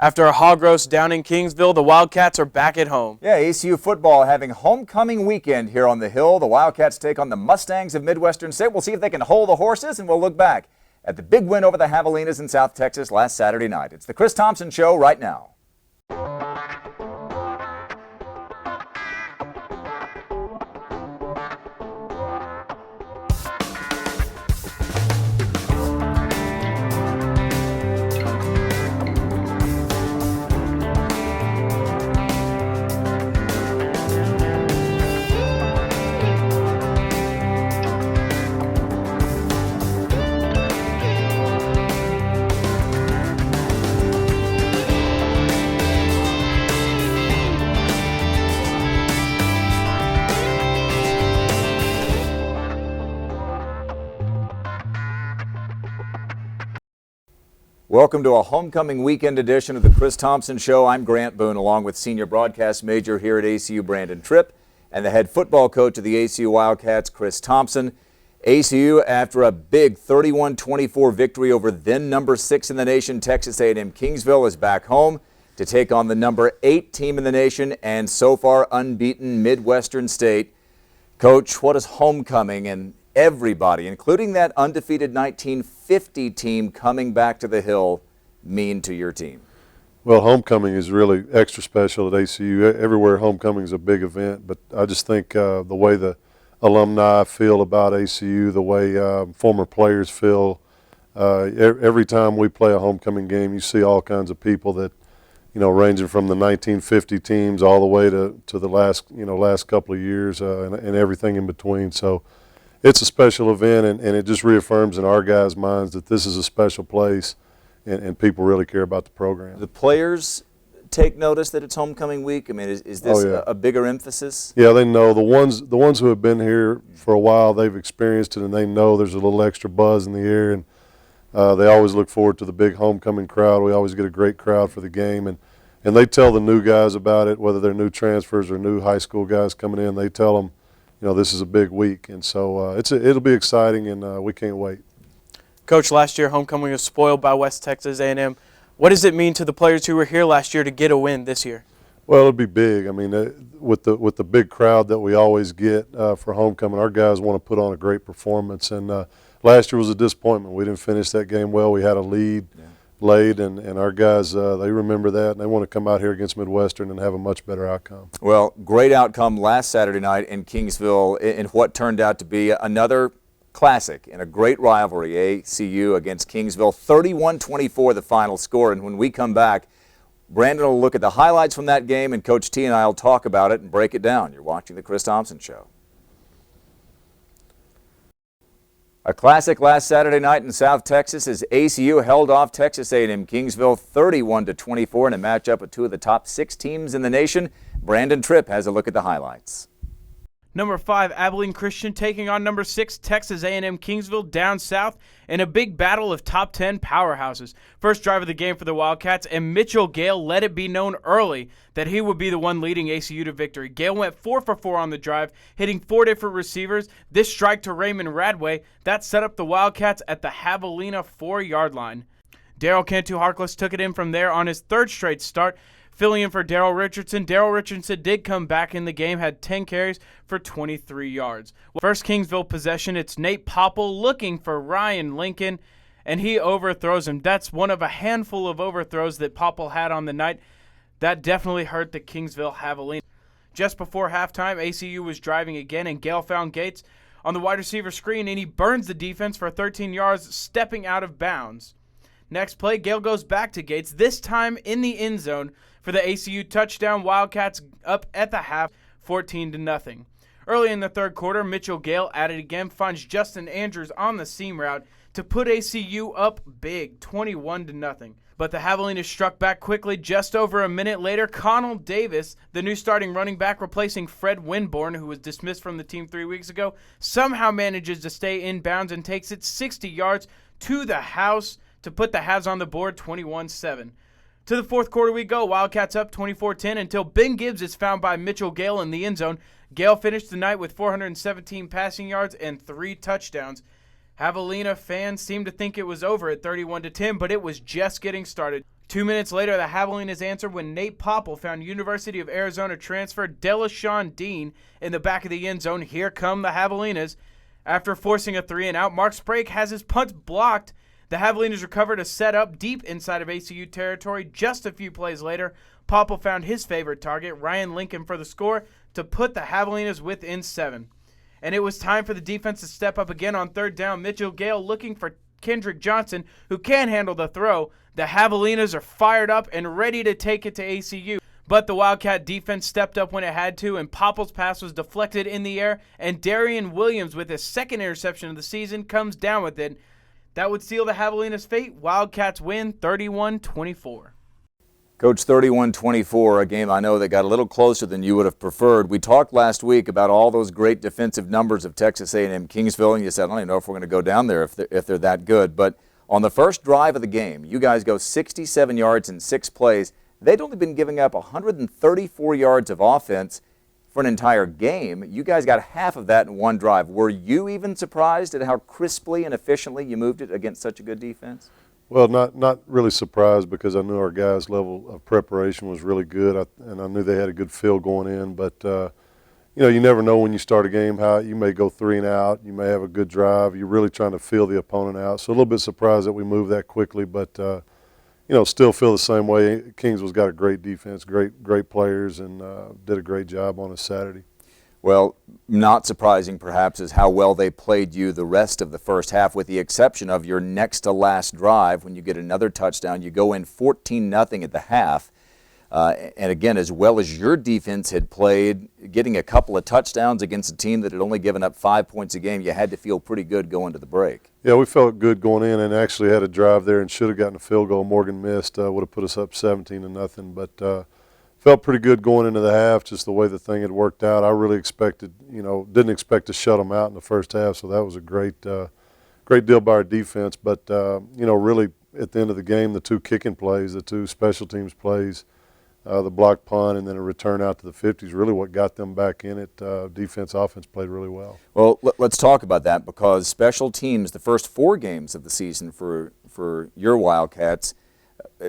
After a hog roast down in Kingsville, the Wildcats are back at home. Yeah, ACU football having homecoming weekend here on the Hill. The Wildcats take on the Mustangs of Midwestern State. We'll see if they can hold the horses, and we'll look back at the big win over the Javelinas in South Texas last Saturday night. It's the Chris Thomsen Show right now. Welcome to a homecoming weekend edition of the Chris Thomsen Show. I'm Grant Boone, along with senior broadcast major here at ACU, Brandon Tripp, and the head football coach of the ACU Wildcats, Chris Thomsen. ACU, after a big 31-24 victory over then number 6 in the nation, Texas A&M Kingsville, is back home to take on the number 8 team in the nation and so far unbeaten Midwestern State. Coach, what is homecoming and everybody, including that undefeated 1950 team coming back to the Hill, mean to your team? Well, homecoming is really extra special at ACU. Everywhere homecoming is a big event, but I just think the way the alumni feel about ACU, the way former players feel, every time we play a homecoming game, you see all kinds of people that, you know, ranging from the 1950 teams all the way to the last couple of years and everything in between. So it's a special event, and it just reaffirms in our guys' minds that this is a special place, and people really care about the program. The players take notice that it's homecoming week? I mean, is this a bigger emphasis? Yeah, they know. The ones who have been here for a while, they've experienced it, and they know there's a little extra buzz in the air, and they always look forward to the big homecoming crowd. We always get a great crowd for the game, and they tell the new guys about it, whether they're new transfers or new high school guys coming in. They tell them, you know, this is a big week, and so it'll be exciting, and we can't wait. Coach, last year homecoming was spoiled by West Texas A&M. What does it mean to the players who were here last year to get a win this year? Well, it'll be big. I mean, with the big crowd that we always get for homecoming, our guys want to put on a great performance. And last year was a disappointment. We didn't finish that game well. We had a lead late, and our guys, they remember that, and they want to come out here against Midwestern and have a much better outcome. Well, great outcome last Saturday night in Kingsville in what turned out to be another classic in a great rivalry, ACU against Kingsville. 31-24 the final score, and when we come back, Brandon will look at the highlights from that game, and Coach T and I will talk about it and break it down. You're watching the Chris Thomsen Show. A classic last Saturday night in South Texas as ACU held off Texas A&M Kingsville 31-24 in a matchup with two of the top 6 teams in the nation. Brandon Tripp has a look at the highlights. Number 5, Abilene Christian taking on number 6, Texas A&M Kingsville down south in a big battle of top 10 powerhouses. First drive of the game for the Wildcats, and Mitchell Gale let it be known early that he would be the one leading ACU to victory. Gale went 4 for 4 on the drive, hitting 4 different receivers. This strike to Raymond Radway, that set up the Wildcats at the Javelina 4-yard line. Daryl Cantu-Harkless took it in from there on his 3rd straight start, filling in for Daryl Richardson. Daryl Richardson did come back in the game, had 10 carries for 23 yards. First Kingsville possession, it's Nate Popple looking for Ryan Lincoln, and he overthrows him. That's one of a handful of overthrows that Popple had on the night. That definitely hurt the Kingsville Javelina. Just before halftime, ACU was driving again, and Gale found Gates on the wide receiver screen, and he burns the defense for 13 yards, stepping out of bounds. Next play, Gale goes back to Gates, this time in the end zone for the ACU touchdown. Wildcats up at the half, 14-0. Early in the third quarter, Mitchell Gale at it again, finds Justin Andrews on the seam route to put ACU up big, 21-0. But the Javelinas struck back quickly. Just over a minute later, Connell Davis, the new starting running back replacing Fred Winborn, who was dismissed from the team 3 weeks ago, somehow manages to stay in bounds and takes it 60 yards to the house to put the Javs on the board, 21-7. To the fourth quarter we go. Wildcats up 24-10 until Ben Gibbs is found by Mitchell Gale in the end zone. Gale finished the night with 417 passing yards and 3 touchdowns. Javelina fans seemed to think it was over at 31-10, but it was just getting started. 2 minutes later, the Javelinas answered when Nate Popple found University of Arizona transfer Delashawn Dean in the back of the end zone. Here come the Javelinas. After forcing a 3-and-out, Mark Sprague has his punt blocked. The Javelinas recovered a setup deep inside of ACU territory. Just a few plays later, Popple found his favorite target, Ryan Lincoln, for the score to put the Javelinas within 7. And it was time for the defense to step up again on 3rd down. Mitchell Gale looking for Kendrick Johnson, who can handle the throw. The Javelinas are fired up and ready to take it to ACU. But the Wildcat defense stepped up when it had to, and Popple's pass was deflected in the air, and Darian Williams, with his second interception of the season, comes down with it. That would seal the Javelinas' fate. Wildcats win 31-24. Coach, 31-24, a game I know that got a little closer than you would have preferred. We talked last week about all those great defensive numbers of Texas A&M Kingsville, and you said, I don't even know if we're going to go down there if they're that good. But on the first drive of the game, you guys go 67 yards in 6 plays. They'd only been giving up 134 yards of offense for an entire game. You guys got half of that in one drive. Were you even surprised at how crisply and efficiently you moved it against such a good defense? Well, not really surprised because I knew our guys' level of preparation was really good, and I knew they had a good feel going in. But, you never know when you start a game how you may go 3-and-out. You may have a good drive. You're really trying to feel the opponent out. So a little bit surprised that we moved that quickly, but still feel the same way. Kingsville's got a great defense, great players, and did a great job on a Saturday. Well, not surprising perhaps is how well they played you the rest of the first half, with the exception of your next to last drive when you get another touchdown. You go in 14-0 at the half. And again, as well as your defense had played, getting a couple of touchdowns against a team that had only given up 5 points a game, you had to feel pretty good going to the break. Yeah, we felt good going in and actually had a drive there and should have gotten a field goal. Morgan missed, would have put us up 17-0, but felt pretty good going into the half, just the way the thing had worked out. I really expected, didn't expect to shut them out in the first half, so that was a great deal by our defense. But, really at the end of the game, the 2 kicking plays, the 2 special teams plays, the block punt and then a return out to the 50s, really what got them back in it. Defense, offense played really well. Well, let's talk about that, because special teams, the first 4 games of the season for your Wildcats,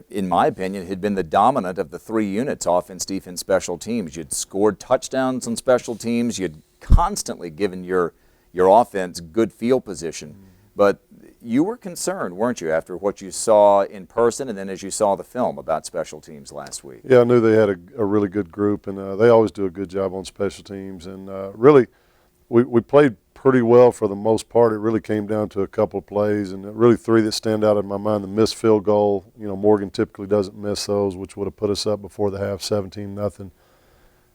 in my opinion, had been the dominant of the 3 units, offense, defense, special teams. You'd scored touchdowns on special teams. You'd constantly given your offense good field position. But you were concerned, weren't you, after what you saw in person and then as you saw the film about special teams last week? Yeah, I knew they had a really good group, and they always do a good job on special teams. And really, we played pretty well for the most part. It really came down to a couple of plays, and really 3 that stand out in my mind. The missed field goal, Morgan typically doesn't miss those, which would have put us up before the half 17-0.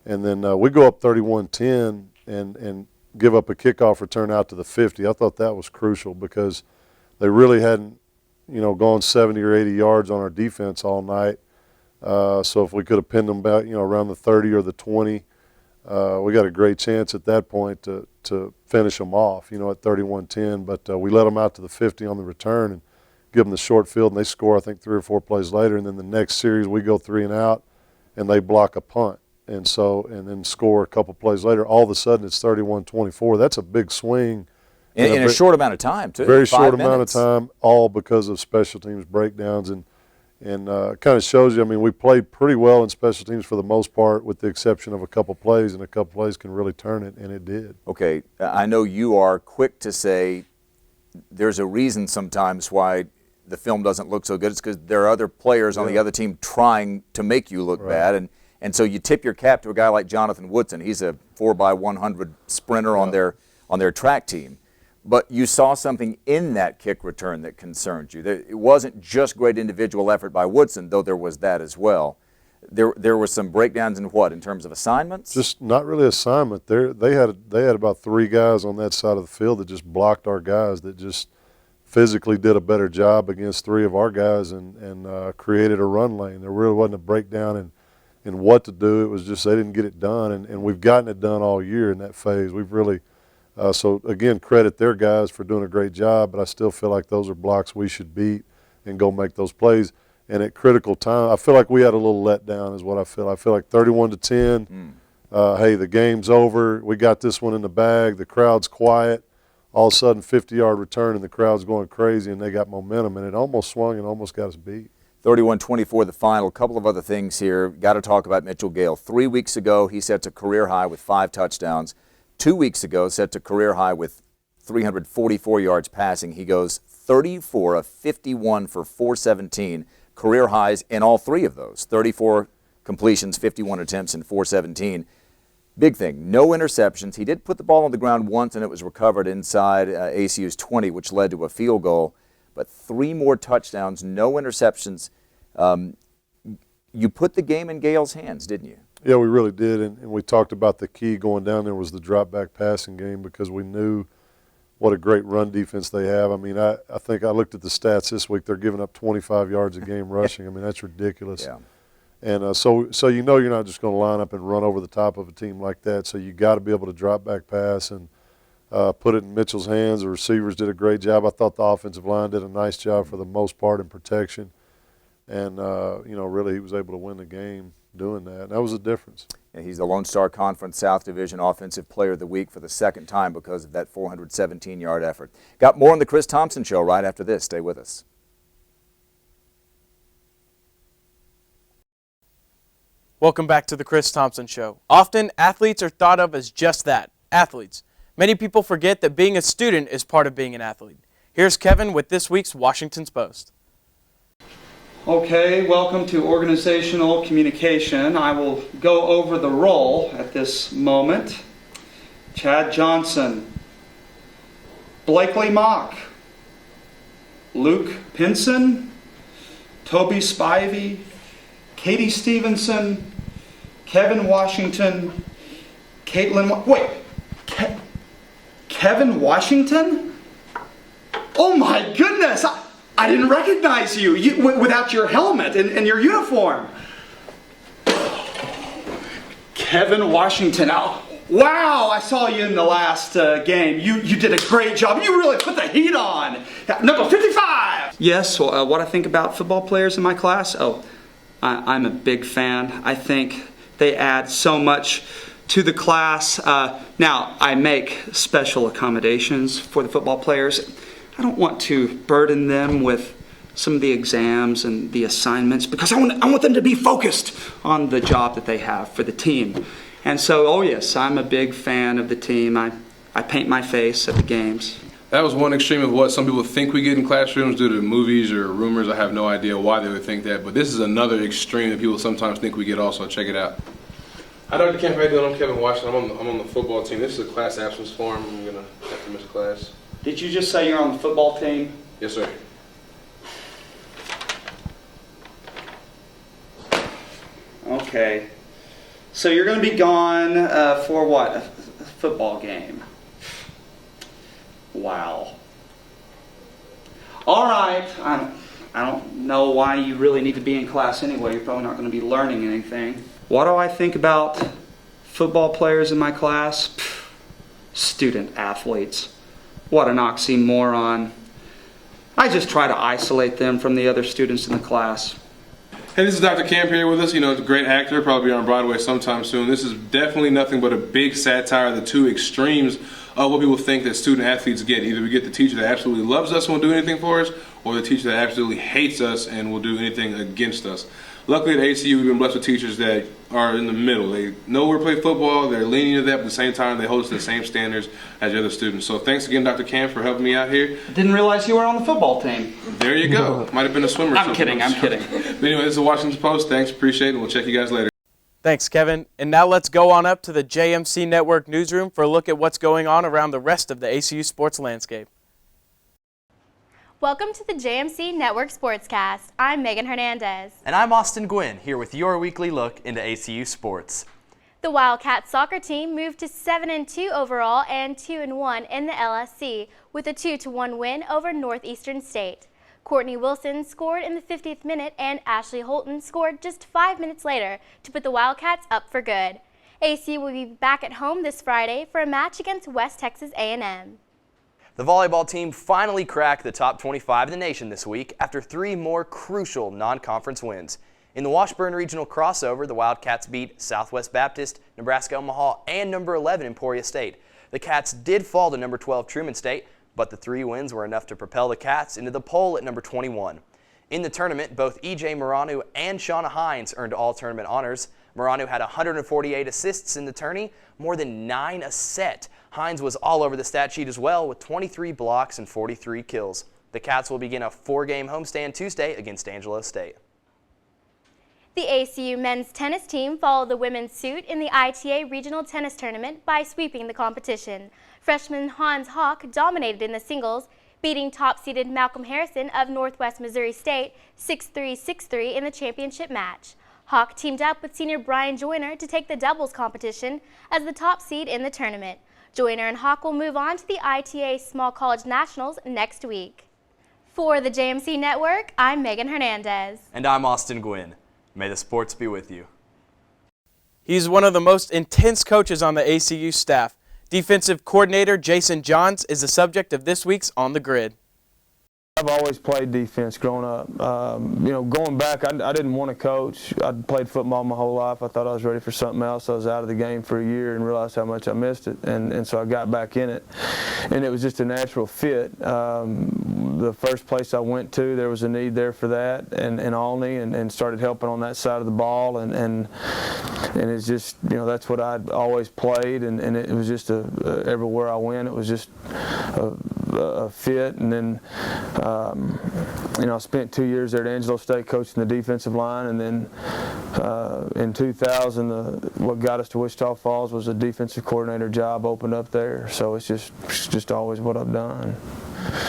And then we go up 31-10 and give up a kickoff return out to the 50. I thought that was crucial because they really hadn't, gone 70 or 80 yards on our defense all night. So if we could have pinned them back, around the 30 or the 20, we got a great chance at that point to finish them off, at 31-10. But we let them out to the 50 on the return and give them the short field, and they score, I think, 3 or 4 plays later. And then the next series we go 3-and-out, and they block a punt. And then score a couple plays later. All of a sudden it's 31-24. That's a big swing. In a short amount of time, too. Very short amount of time, all because of special teams breakdowns. And kind of shows you, we played pretty well in special teams for the most part, with the exception of a couple plays, and a couple plays can really turn it, and it did. Okay, I know you are quick to say there's a reason sometimes why the film doesn't look so good. It's because there are other players on the other team trying to make you look bad. And so you tip your cap to a guy like Jonathan Woodson. He's a 4x100 sprinter on their track team. But you saw something in that kick return that concerned you. It wasn't just great individual effort by Woodson, though there was that as well. There were some breakdowns in what, in terms of assignments? Just not really assignment. They had about 3 guys on that side of the field that just blocked our guys, that just physically did a better job against 3 of our guys and created a run lane. There really wasn't a breakdown in what to do. It was just they didn't get it done, and we've gotten it done all year in that phase. We've really so again, credit their guys for doing a great job, but I still feel like those are blocks we should beat and go make those plays. And at critical time, I feel like we had a little letdown is what I feel. I feel like 31-10, hey, the game's over. We got this one in the bag. The crowd's quiet. All of a sudden, 50-yard return, and the crowd's going crazy, and they got momentum, and it almost swung and almost got us beat. 31-24 the final. A couple of other things here. Got to talk about Mitchell Gale. 3 weeks ago, he set a career high with 5 touchdowns. 2 weeks ago, set a career high with 344 yards passing. He goes 34 of 51 for 417. Career highs in all 3 of those. 34 completions, 51 attempts, and 417. Big thing, no interceptions. He did put the ball on the ground once, and it was recovered inside ACU's 20, which led to a field goal. But 3 more touchdowns, no interceptions. You put the game in Gale's hands, didn't you? Yeah, we really did, and we talked about the key going down there was the drop-back passing game because we knew what a great run defense they have. I mean, I think I looked at the stats this week. They're giving up 25 yards a game rushing. I mean, that's ridiculous. Yeah. And so you know you're not just going to line up and run over the top of a team like that. So you got to be able to drop back pass and put it in Mitchell's hands. The receivers did a great job. I thought the offensive line did a nice job for the most part in protection. And, really he was able to win the game doing that. And that was the difference. And he's the Lone Star Conference South Division Offensive Player of the Week for the 2nd time because of that 417-yard effort. Got more on the Chris Thomsen Show right after this. Stay with us. Welcome back to the Chris Thomsen Show. Often, athletes are thought of as just that, athletes. Many people forget that being a student is part of being an athlete. Here's Kevin with this week's Washington Post. Okay, welcome to organizational communication. I will go over the role at this moment. Chad Johnson, Blakely Mock, Luke Pinson, Toby Spivey, Katie Stevenson, Kevin Washington, Caitlin. Kevin Washington? Oh my goodness! I didn't recognize you, without your helmet and your uniform. Kevin Washington. Oh, wow! I saw you in the last game. You did a great job. You really put the heat on. Number 55. Yes. What I think about football players in my class? Oh. I'm a big fan. I think they add so much to the class. Now, I make special accommodations for the football players. I don't want to burden them with some of the exams and the assignments because I want them to be focused on the job that they have for the team. And so, oh yes, I'm a big fan of the team. I paint my face at the games. That was one extreme of what some people think we get in classrooms due to movies or rumors. I have no idea why they would think that, but this is another extreme that people sometimes think we get also. Check it out. Hi, Dr. Kemp. How you doing? I'm Kevin Washington. I'm on the football team. This is a class absence form. I'm going to have to miss class. Did you just say you're on the football team? Yes, sir. Okay. So you're going to be gone for what? A football game. Wow. All right. I don't know why you really need to be in class anyway. You're probably not going to be learning anything. What do I think about football players in my class? Student athletes. What an oxymoron. I just try to isolate them from the other students in the class. Hey, this is Dr. Camp here with us. You know, a great actor, probably on Broadway sometime soon. This is definitely nothing but a big satire of the two extremes of what people think that student athletes get. Either we get the teacher that absolutely loves us and will do anything for us, or the teacher that absolutely hates us and will do anything against us. Luckily at ACU, we've been blessed with teachers that are in the middle. They know we play football, they're leaning to that, but at the same time, they hold us to the same standards as the other students. So thanks again, Dr. Camp, for helping me out here. Didn't realize you were on the football team. There you go. Might have been a swimmer. I'm kidding. But anyway, this is the Washington Post. Thanks, appreciate it, and we'll check you guys later. Thanks, Kevin. And now let's go on up to the JMC Network newsroom for a look at what's going on around the rest of the ACU sports landscape. Welcome to the JMC Network Sportscast. I'm Megan Hernandez. And I'm Austin Gwynn, here with your weekly look into ACU sports. The Wildcats soccer team moved to 7-2 overall and 2-1 in the LSC with a 2-1 win over Northeastern State. Courtney Wilson scored in the 50th minute and Ashley Holton scored just 5 minutes later to put the Wildcats up for good. ACU will be back at home this Friday for a match against West Texas A&M. The volleyball team finally cracked the top 25 in the nation this week after 3 more crucial non-conference wins. In the Washburn Regional Crossover, the Wildcats beat Southwest Baptist, Nebraska Omaha, and number 11 Emporia State. The Cats did fall to number 12 Truman State, but the 3 wins were enough to propel the Cats into the poll at number 21. In the tournament, both E.J. Moranu and Shauna Hines earned all tournament honors. Moranu had 148 assists in the tourney, more than 9 a set. Hines was all over the stat sheet as well with 23 blocks and 43 kills. The Cats will begin a 4-game homestand Tuesday against Angelo State. The ACU men's tennis team followed the women's suit in the ITA Regional Tennis Tournament by sweeping the competition. Freshman Hans Hawk dominated in the singles, beating top-seeded Malcolm Harrison of Northwest Missouri State 6-3, 6-3 in the championship match. Hawk teamed up with senior Brian Joyner to take the doubles competition as the top seed in the tournament. Joyner and Hawk will move on to the ITA Small College Nationals next week. For the JMC Network, I'm Megan Hernandez. And I'm Austin Gwynn. May the sports be with you. He's one of the most intense coaches on the ACU staff. Defensive coordinator Jason Johns is the subject of this week's On the Grid. I've always played defense growing up. Going back, I didn't want to coach. I'd played football my whole life. I thought I was ready for something else. I was out of the game for a year and realized how much I missed it, and so I got back in it. And it was just a natural fit. The first place I went to, there was a need there for that, and Alney, and started helping on that side of the ball, and it's just, that's what I'd always played, and it was just everywhere I went, it was just a fit. And then I spent 2 years there at Angelo State coaching the defensive line, and then in 2000 what got us to Wichita Falls was a defensive coordinator job opened up there. So it's just always what I've done.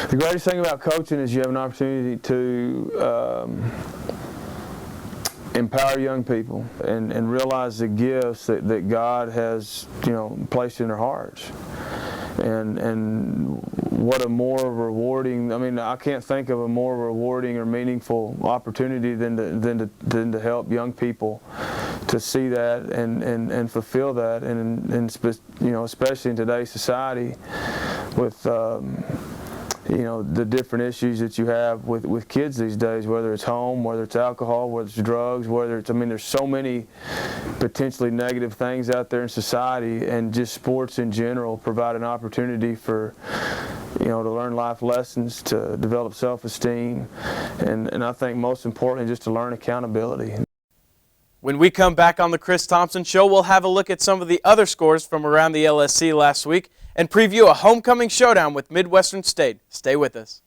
The greatest thing about coaching is you have an opportunity to empower young people and realize the gifts that God has placed in their hearts. And what a more rewarding, I can't think of a more rewarding or meaningful opportunity than to help young people to see that and fulfill that, and especially in today's society with the different issues that you have with kids these days, whether it's home, whether it's alcohol, whether it's drugs, whether it's, there's so many potentially negative things out there in society, and just sports in general provide an opportunity for, to learn life lessons, to develop self-esteem, and I think most importantly, just to learn accountability. When we come back on the Chris Thomsen Show, we'll have a look at some of the other scores from around the LSC last week and preview a homecoming showdown with Midwestern State. Stay with us.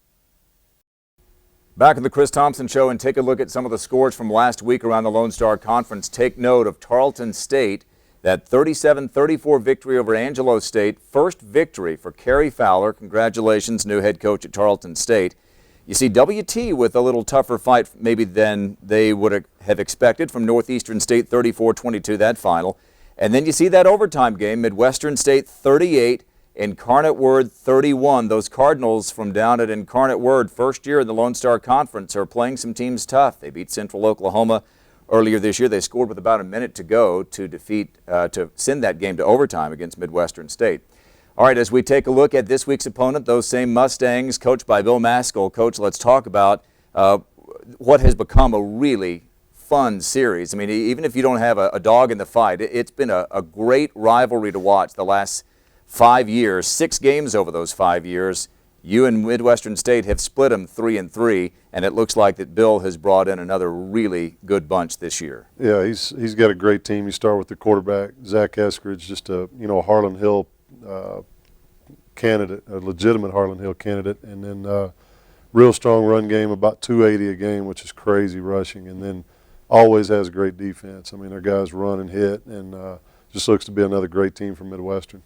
Back in the Chris Thomsen Show, and take a look at some of the scores from last week around the Lone Star Conference. Take note of Tarleton State, that 37-34 victory over Angelo State. First victory for Kerry Fowler. Congratulations, new head coach at Tarleton State. You see WT with a little tougher fight maybe than they would have expected from Northeastern State, 34-22, that final. And then you see that overtime game, Midwestern State 38, Incarnate Word 31. Those Cardinals from down at Incarnate Word, first year in the Lone Star Conference, are playing some teams tough. They beat Central Oklahoma earlier this year. They scored with about a minute to go to send that game to overtime against Midwestern State. All right, as we take a look at this week's opponent, those same Mustangs, coached by Bill Maskell. Coach, let's talk about what has become a really fun series. Even if you don't have a dog in the fight, it's been a great rivalry to watch the last 5 years, 6 games over those 5 years. You and Midwestern State have split them 3-3, and it looks like that Bill has brought in another really good bunch this year. Yeah, he's got a great team. You start with the quarterback, Zach Eskridge, just a Harlan Hill candidate, a legitimate Harlan Hill candidate, and then real strong run game, about 280 a game, which is crazy rushing, and then always has great defense. Their guys run and hit, and just looks to be another great team from Midwestern.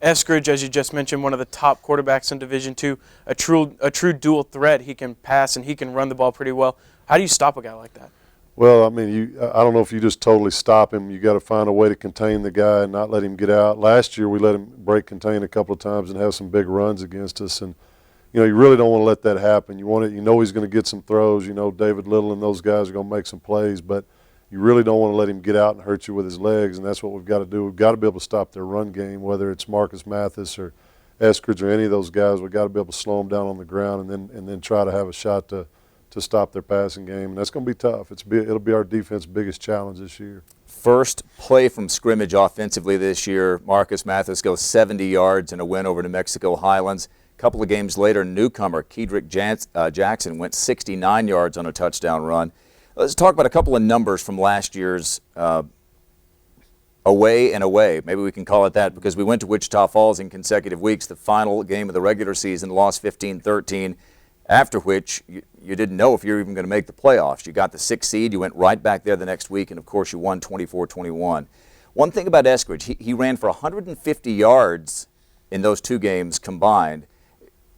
Eskridge, as you just mentioned, one of the top quarterbacks in Division II, a true dual threat. He can pass and he can run the ball pretty well. How do you stop a guy like that? Well, I don't know if you just totally stop him. You got to find a way to contain the guy and not let him get out. Last year we let him break contain a couple of times and have some big runs against us, and you really don't want to let that happen. He's going to get some throws. David Little and those guys are going to make some plays, but you really don't want to let him get out and hurt you with his legs, and that's what we've got to do. We've got to be able to stop their run game, whether it's Marcus Mathis or Eskridge or any of those guys. We've got to be able to slow them down on the ground and then try to have a shot to stop their passing game, and that's going to be tough. It'll be our defense's biggest challenge this year. First play from scrimmage offensively this year, Marcus Mathis goes 70 yards in a win over New Mexico Highlands. couple of games later, newcomer Kedrick Jackson went 69 yards on a touchdown run. Let's talk about a couple of numbers from last year's away and away. Maybe we can call it that, because we went to Wichita Falls in consecutive weeks, the final game of the regular season, lost 15-13, after which you didn't know if you were even going to make the playoffs. You got the 6th seed, you went right back there the next week, and of course you won 24-21. One thing about Eskridge, he ran for 150 yards in those 2 games combined,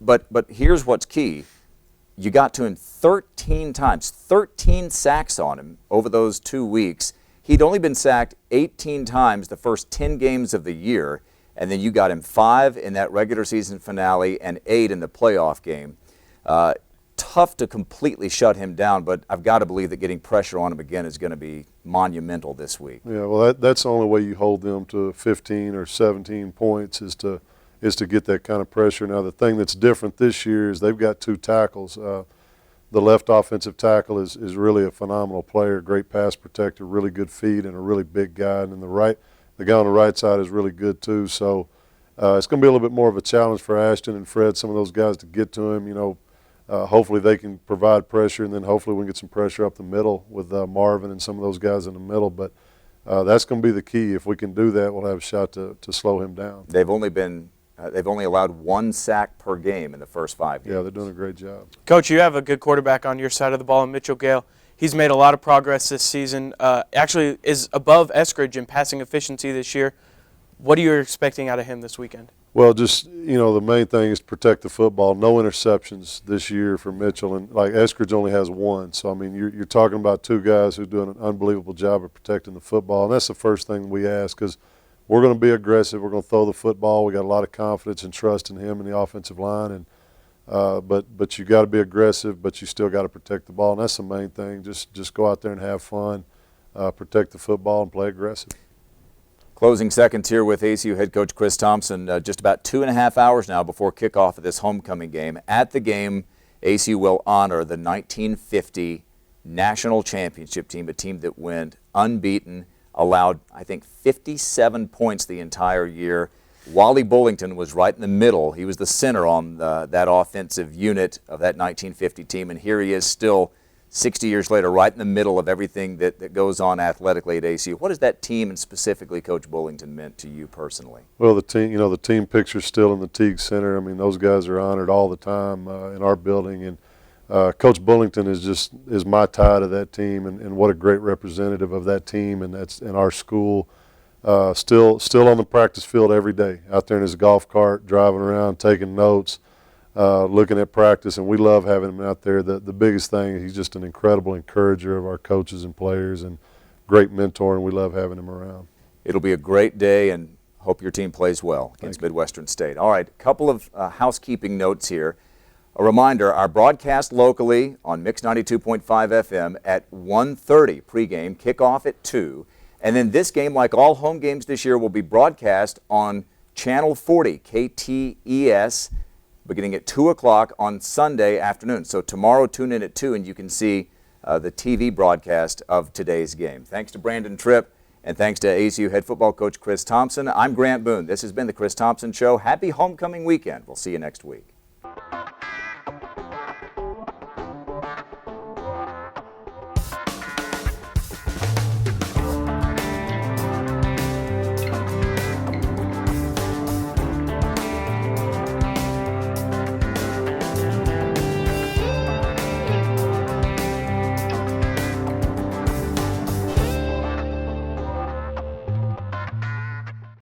but here's what's key. You got to him 13 times, 13 sacks on him over those 2 weeks. He'd only been sacked 18 times the first 10 games of the year, and then you got him 5 in that regular season finale and 8 in the playoff game. Tough to completely shut him down, but I've got to believe that getting pressure on him again is going to be monumental this week. Yeah, well, that's the only way you hold them to 15 or 17 points is to get that kind of pressure. Now, the thing that's different this year is they've got 2 tackles. The left offensive tackle is really a phenomenal player, great pass protector, really good feet, and a really big guy. And then the guy on the right side is really good too. So it's going to be a little bit more of a challenge for Ashton and Fred, some of those guys, to get to him. You know, hopefully they can provide pressure, and then hopefully we can get some pressure up the middle with Marvin and some of those guys in the middle. But that's going to be the key. If we can do that, we'll have a shot to slow him down. They've only allowed 1 sack per game in the first 5 games. Yeah, they're doing a great job. Coach, you have a good quarterback on your side of the ball in Mitchell Gale. He's made a lot of progress this season. Actually is above Eskridge in passing efficiency this year. What are you expecting out of him this weekend? Well, just, you know, the main thing is to protect the football. No interceptions this year for Mitchell, and like Eskridge only has 1. So, I mean, you're talking about 2 guys who are doing an unbelievable job of protecting the football, and that's the first thing we ask, because we're going to be aggressive. We're going to throw the football. We got a lot of confidence and trust in him and the offensive line, and but you got to be aggressive, but you still got to protect the ball, and that's the main thing. Just go out there and have fun, protect the football, and play aggressive. Closing seconds here with ACU head coach Chris Thomsen. Just about 2.5 hours now before kickoff of this homecoming game. At the game, ACU will honor the 1950 national championship team, a team that went unbeaten, allowed, I think, 57 points the entire year. Wally Bullington was right in the middle. He was the center on that offensive unit of that 1950 team, and here he is still 60 years later, right in the middle of everything that goes on athletically at ACU. What has that team, and specifically Coach Bullington, meant to you personally? Well, the team picture's still in the Teague Center. I mean, those guys are honored all the time in our building, and Coach Bullington is my tie to that team, and what a great representative of that team, and that's in our school. Still on the practice field every day, out there in his golf cart, driving around, taking notes, looking at practice, and we love having him out there. The biggest thing, he's just an incredible encourager of our coaches and players, and great mentor, and we love having him around. It'll be a great day, and hope your team plays well against Midwestern State. All right, a couple of housekeeping notes here. A reminder, our broadcast locally on Mix 92.5 FM at 1:30 pregame, kickoff at 2. And then this game, like all home games this year, will be broadcast on Channel 40, KTES, beginning at 2 o'clock on Sunday afternoon. So tomorrow, tune in at 2, and you can see the TV broadcast of today's game. Thanks to Brandon Tripp, and thanks to ACU head football coach Chris Thomsen. I'm Grant Boone. This has been the Chris Thomsen Show. Happy homecoming weekend. We'll see you next week.